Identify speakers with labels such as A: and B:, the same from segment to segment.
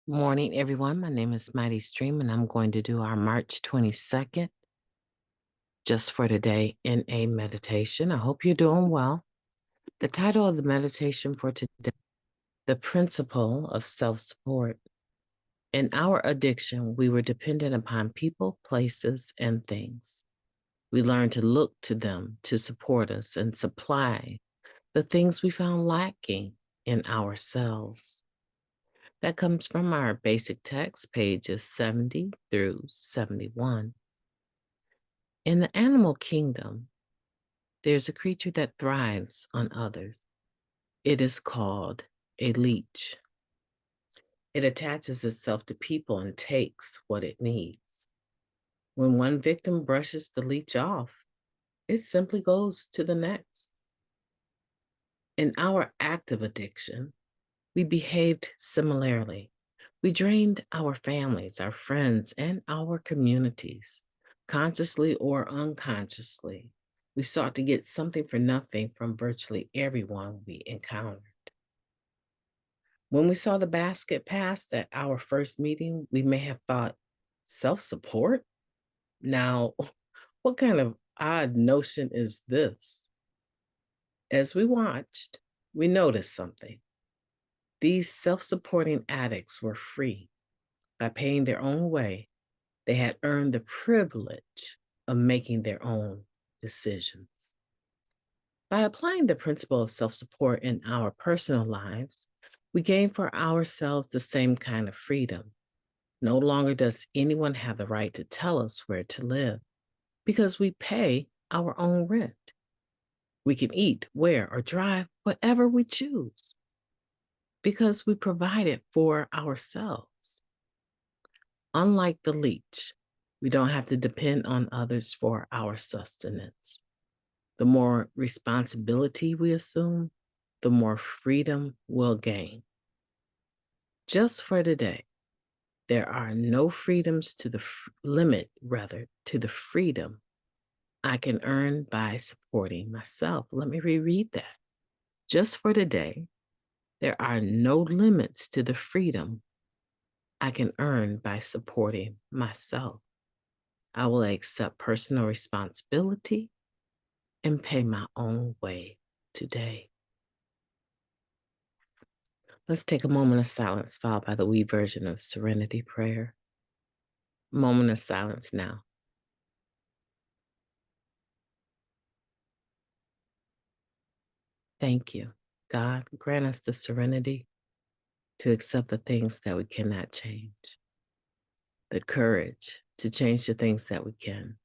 A: Morning, everyone. My name is MightyStream, and I'm going to do our March 22nd, just for today, in a meditation. I hope you're doing well. The title of the meditation for today, The Principle of Self-Support. In our addiction, we were dependent upon people, places, and things. We learned to look to them to support us and supply the things we found lacking in ourselves. That comes from our basic text, pages 70 through 71. In the animal kingdom, there's a creature that thrives on others. It is called a leech. It attaches itself to people and takes what it needs. When one victim brushes the leech off, it simply goes to the next. In our active addiction, we behaved similarly. We drained our families, our friends, and our communities, consciously or unconsciously. We sought to get something for nothing from virtually everyone we encountered. When we saw the basket passed at our first meeting, we may have thought, self-support? Now, what kind of odd notion is this? As we watched, we noticed something. These self-supporting addicts were free. By paying their own way, they had earned the privilege of making their own decisions. By applying the principle of self-support in our personal lives, we gain for ourselves the same kind of freedom. No longer does anyone have the right to tell us where to live because we pay our own rent. We can eat, wear, or drive whatever we choose because we provide it for ourselves. Unlike the leech, we don't have to depend on others for our sustenance. The more responsibility we assume, the more freedom we'll gain. Just for today, there are no freedoms to the limit, rather, to the freedom I can earn by supporting myself. Let me reread that. Just for today, there are no limits to the freedom I can earn by supporting myself. I will accept personal responsibility and pay my own way today. Let's take a moment of silence, followed by the we version of Serenity Prayer. Moment of silence now. Thank you. God, grant us the serenity to accept the things that we cannot change, the courage to change the things that we can,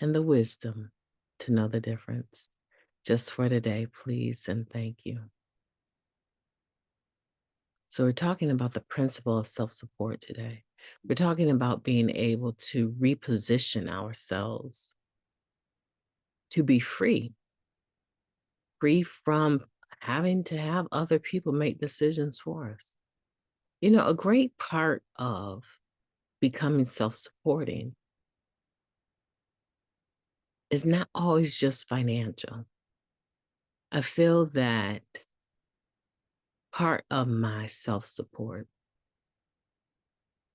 A: and the wisdom to know the difference. Just for today, please and thank you. So we're talking about the principle of self-support today. We're talking about being able to reposition ourselves to be free from having to have other people make decisions for us. You know, a great part of becoming self-supporting is not always just financial. I feel that part of my self-support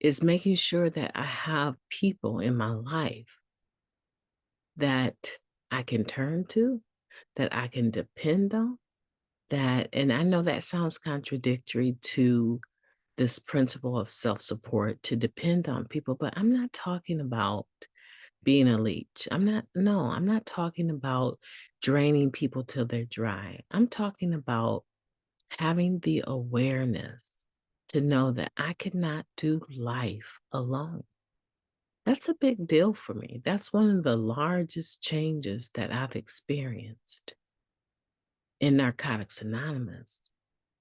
A: is making sure that I have people in my life that I can turn to, that I can depend on, and I know that sounds contradictory to this principle of self-support, to depend on people, but I'm not talking about being a leech. I'm not talking about draining people till they're dry. I'm talking about having the awareness to know that I cannot do life alone. That's a big deal for me. That's one of the largest changes that I've experienced in Narcotics Anonymous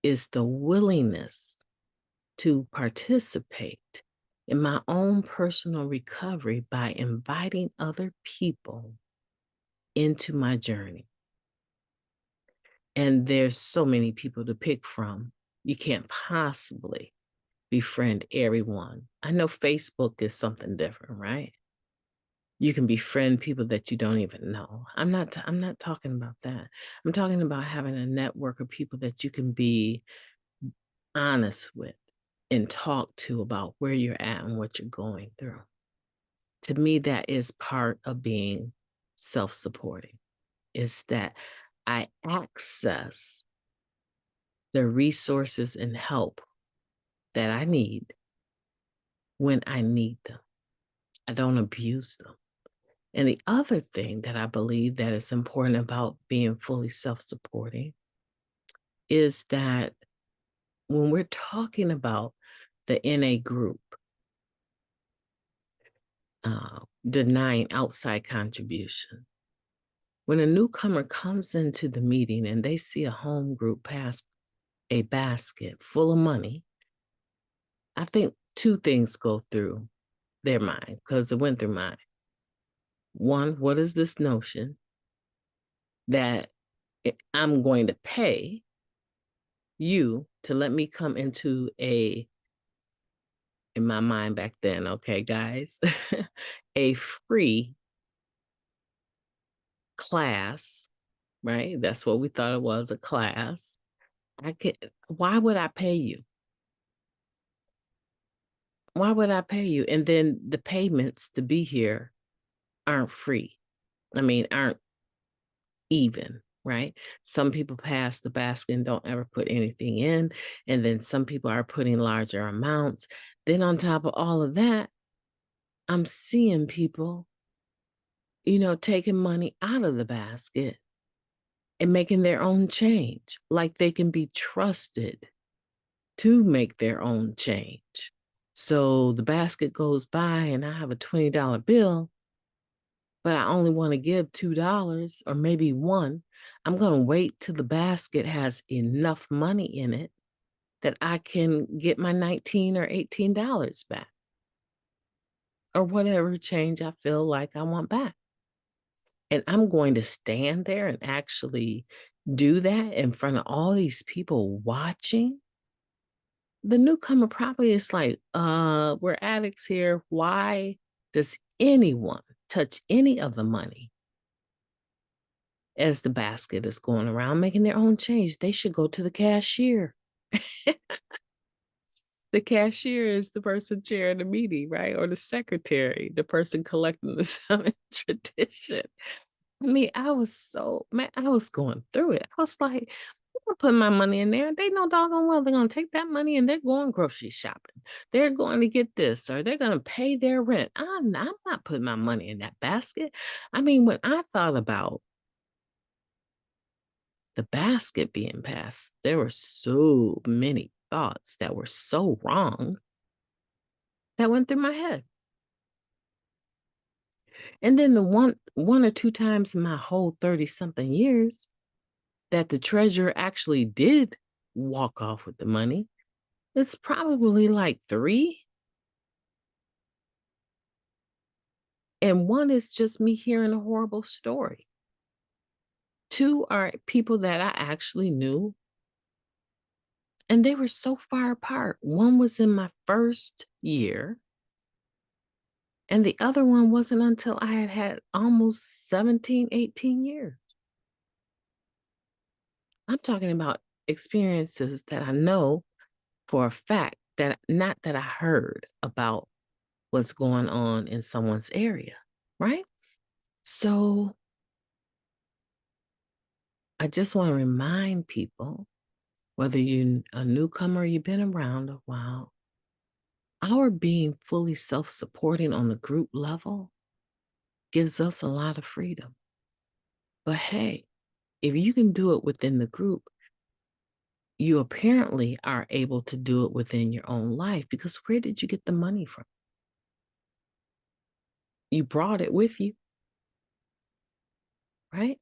A: is the willingness to participate in my own personal recovery by inviting other people into my journey. And there's so many people to pick from. You can't possibly befriend everyone. I know Facebook is something different, right? You can befriend people that you don't even know. I'm not talking about that. I'm talking about having a network of people that you can be honest with, and talk to about where you're at and what you're going through. To me, that is part of being self-supporting, is that I access the resources and help that I need when I need them. I don't abuse them. And the other thing that I believe that is important about being fully self-supporting is that when we're talking about the NA group, denying outside contribution, when a newcomer comes into the meeting and they see a home group pass a basket full of money, I think two things go through their mind, because it went through mine. One, what is this notion that I'm going to pay you to let me come into in my mind back then, okay, guys, a free class, right? That's what we thought it was, a class. Why would I pay you? Why would I pay you? And then the payments to be here aren't free. I mean, aren't even, right? Some people pass the basket and don't ever put anything in. And then some people are putting larger amounts. Then on top of all of that, I'm seeing people, taking money out of the basket and making their own change, like they can be trusted to make their own change. So the basket goes by and I have a $20 bill, but I only want to give $2 or maybe one. I'm going to wait till the basket has enough money in it that I can get my $19 or $18 back, or whatever change I feel like I want back. And I'm going to stand there and actually do that in front of all these people watching. The newcomer probably is like, we're addicts here. Why does anyone touch any of the money as the basket is going around making their own change? They should go to the cashier. The cashier is the person chairing the meeting, right? Or the secretary, the person collecting the summon tradition. I mean, I was going through it. I was like, I'm gonna put my money in there. They know doggone well they're gonna take that money and they're going grocery shopping. They're going to get this, or they're gonna pay their rent. I'm not putting my money in that basket. I mean, when I thought about the basket being passed, there were so many thoughts that were so wrong that went through my head. And then the one or two times in my whole 30-something years that the treasurer actually did walk off with the money, it's probably like three. And one is just me hearing a horrible story. Two are people that I actually knew, and they were so far apart. One was in my first year, and the other one wasn't until I had had almost 17, 18 years. I'm talking about experiences that I know for a fact, that not that I heard about what's going on in someone's area, right? So I just want to remind people, whether you're a newcomer or you've been around a while, our being fully self-supporting on the group level gives us a lot of freedom. But hey, if you can do it within the group, you apparently are able to do it within your own life, because where did you get the money from? You brought it with you, right?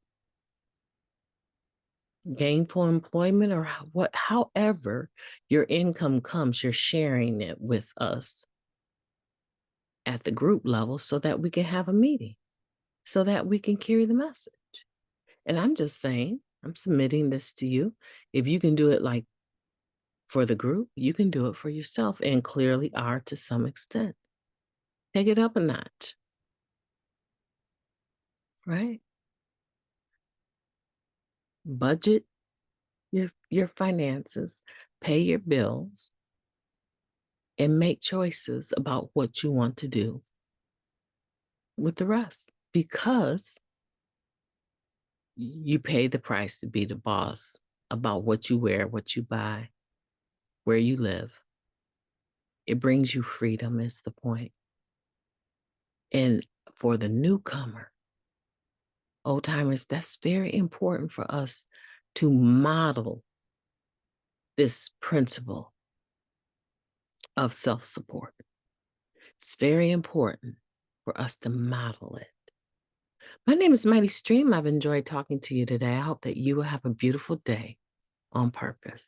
A: Gainful employment, or however your income comes, you're sharing it with us at the group level so that we can have a meeting, so that we can carry the message. And I'm just saying, I'm submitting this to you. If you can do it like for the group, you can do it for yourself, and clearly are to some extent. Take it up a notch, right? Budget your finances, pay your bills, and make choices about what you want to do with the rest because you pay the price to be the boss about what you wear, what you buy, where you live. It brings you freedom, is the point. And for the newcomer, old timers, that's very important for us to model this principle of self support. It's very important for us to model it. My name is Mighty Stream. I've enjoyed talking to you today. I hope that you will have a beautiful day on purpose.